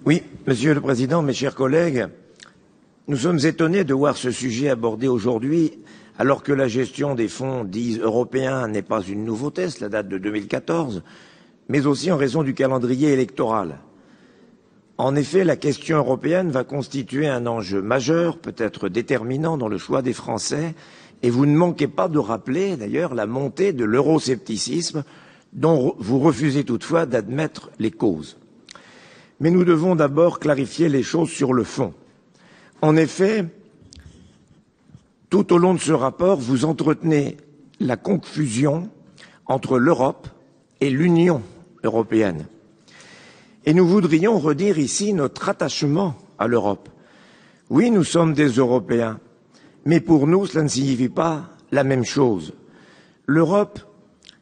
Oui, Monsieur le Président, mes chers collègues, nous sommes étonnés de voir ce sujet abordé aujourd'hui, alors que la gestion des fonds dits européens n'est pas une nouveauté, cela date de 2014, mais aussi en raison du calendrier électoral. En effet, la question européenne va constituer un enjeu majeur, peut-être déterminant dans le choix des Français, et vous ne manquez pas de rappeler d'ailleurs la montée de l'euroscepticisme dont vous refusez toutefois d'admettre les causes. Mais nous devons d'abord clarifier les choses sur le fond. En effet, tout au long de ce rapport, vous entretenez la confusion entre l'Europe et l'Union européenne. Et nous voudrions redire ici notre attachement à l'Europe. Oui, nous sommes des Européens, mais pour nous, cela ne signifie pas la même chose. L'Europe,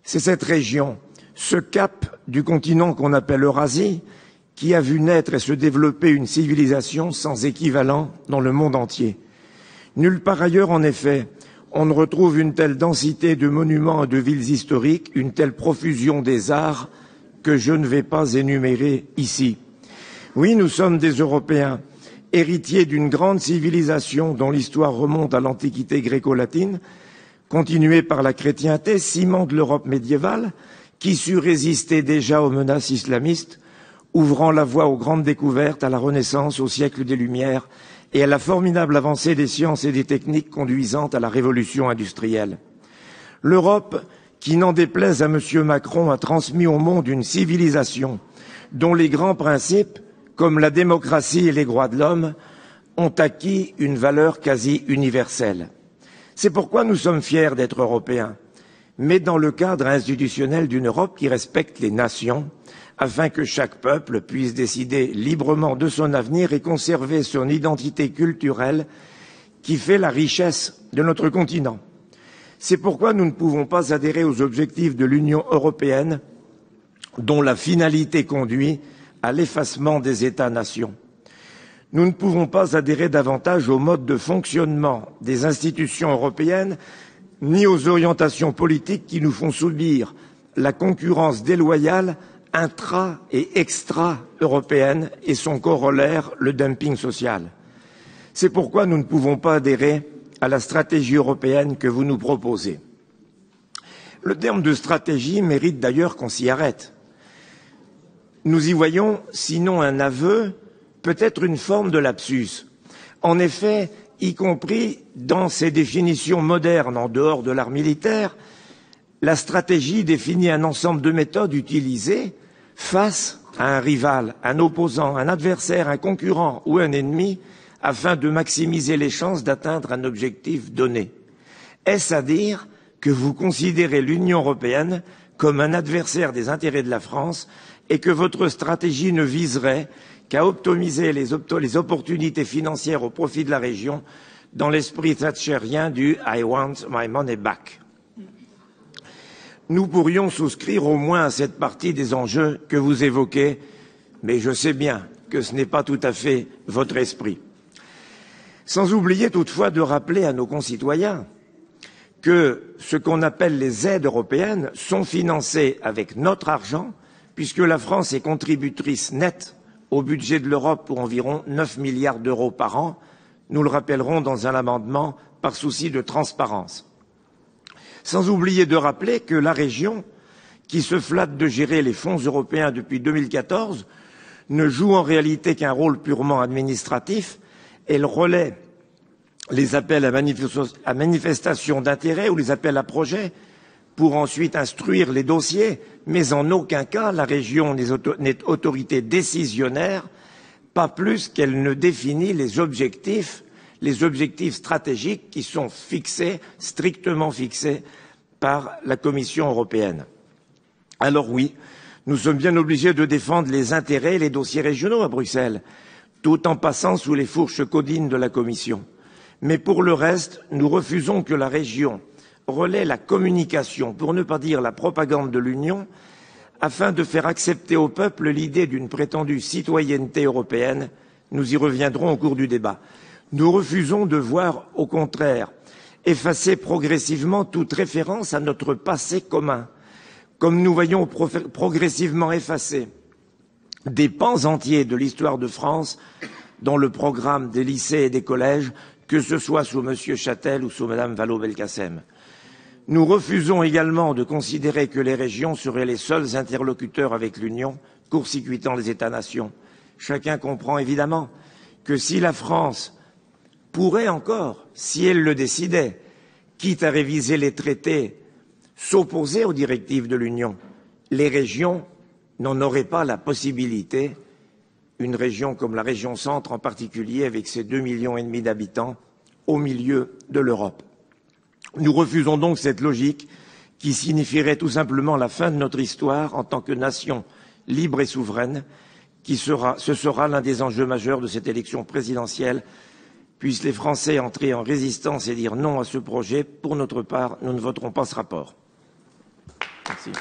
c'est cette région, ce cap du continent qu'on appelle Eurasie, qui a vu naître et se développer une civilisation sans équivalent dans le monde entier. Nulle part ailleurs, en effet, on ne retrouve une telle densité de monuments et de villes historiques, une telle profusion des arts que je ne vais pas énumérer ici. Oui, nous sommes des Européens, héritiers d'une grande civilisation dont l'histoire remonte à l'Antiquité gréco-latine, continuée par la chrétienté, ciment de l'Europe médiévale, qui sut résister déjà aux menaces islamistes, ouvrant la voie aux grandes découvertes, à la Renaissance, au siècle des Lumières et à la formidable avancée des sciences et des techniques conduisant à la révolution industrielle. L'Europe, qui, n'en déplaise à M. Macron, a transmis au monde une civilisation dont les grands principes, comme la démocratie et les droits de l'homme, ont acquis une valeur quasi universelle. C'est pourquoi nous sommes fiers d'être Européens, mais dans le cadre institutionnel d'une Europe qui respecte les nations, afin que chaque peuple puisse décider librement de son avenir et conserver son identité culturelle qui fait la richesse de notre continent. C'est pourquoi nous ne pouvons pas adhérer aux objectifs de l'Union européenne, dont la finalité conduit à l'effacement des États-nations. Nous ne pouvons pas adhérer davantage au mode de fonctionnement des institutions européennes, ni aux orientations politiques qui nous font subir la concurrence déloyale intra- et extra-européenne et son corollaire, le dumping social. C'est pourquoi nous ne pouvons pas adhérer à la stratégie européenne que vous nous proposez. Le terme de stratégie mérite d'ailleurs qu'on s'y arrête. Nous y voyons, sinon un aveu, peut-être une forme de lapsus. En effet, y compris dans ses définitions modernes en dehors de l'art militaire, la stratégie définit un ensemble de méthodes utilisées face à un rival, un opposant, un adversaire, un concurrent ou un ennemi afin de maximiser les chances d'atteindre un objectif donné. Est-ce à dire que vous considérez l'Union européenne comme un adversaire des intérêts de la France et que votre stratégie ne viserait qu'à optimiser les opportunités financières au profit de la région dans l'esprit thatcherien du « I want my money back ». Nous pourrions souscrire au moins à cette partie des enjeux que vous évoquez, mais je sais bien que ce n'est pas tout à fait votre esprit. Sans oublier toutefois de rappeler à nos concitoyens que ce qu'on appelle les aides européennes sont financées avec notre argent, puisque la France est contributrice nette au budget de l'Europe pour environ 9 milliards d'euros par an. Nous le rappellerons dans un amendement par souci de transparence. Sans oublier de rappeler que la région, qui se flatte de gérer les fonds européens depuis 2014, ne joue en réalité qu'un rôle purement administratif. Elle relaie les appels à manifestation d'intérêt ou les appels à projets pour ensuite instruire les dossiers, mais en aucun cas la région n'est autorité décisionnaire, pas plus qu'elle ne définit les objectifs stratégiques qui sont fixés, strictement fixés par la Commission européenne. Alors oui, nous sommes bien obligés de défendre les intérêts et les dossiers régionaux à Bruxelles, tout en passant sous les fourches caudines de la Commission. Mais pour le reste, nous refusons que la région relaie la communication, pour ne pas dire la propagande de l'Union, afin de faire accepter au peuple l'idée d'une prétendue citoyenneté européenne. Nous y reviendrons au cours du débat. Nous refusons de voir, au contraire, effacer progressivement toute référence à notre passé commun, comme nous voyons progressivement effacer des pans entiers de l'histoire de France dans le programme des lycées et des collèges, que ce soit sous M. Châtel ou sous Mme Vallaud-Belkacem. Nous refusons également de considérer que les régions seraient les seuls interlocuteurs avec l'Union, court-circuitant les États-nations. Chacun comprend évidemment que si la France pourrait encore, si elle le décidait, quitte à réviser les traités, s'opposer aux directives de l'Union, les régions n'en auraient pas la possibilité. Une région comme la région Centre en particulier, avec ses 2,5 millions d'habitants, au milieu de l'Europe. Nous refusons donc cette logique qui signifierait tout simplement la fin de notre histoire en tant que nation libre et souveraine, ce sera l'un des enjeux majeurs de cette élection présidentielle. Puissent les Français entrer en résistance et dire non à ce projet. Pour notre part, nous ne voterons pas ce rapport. Merci.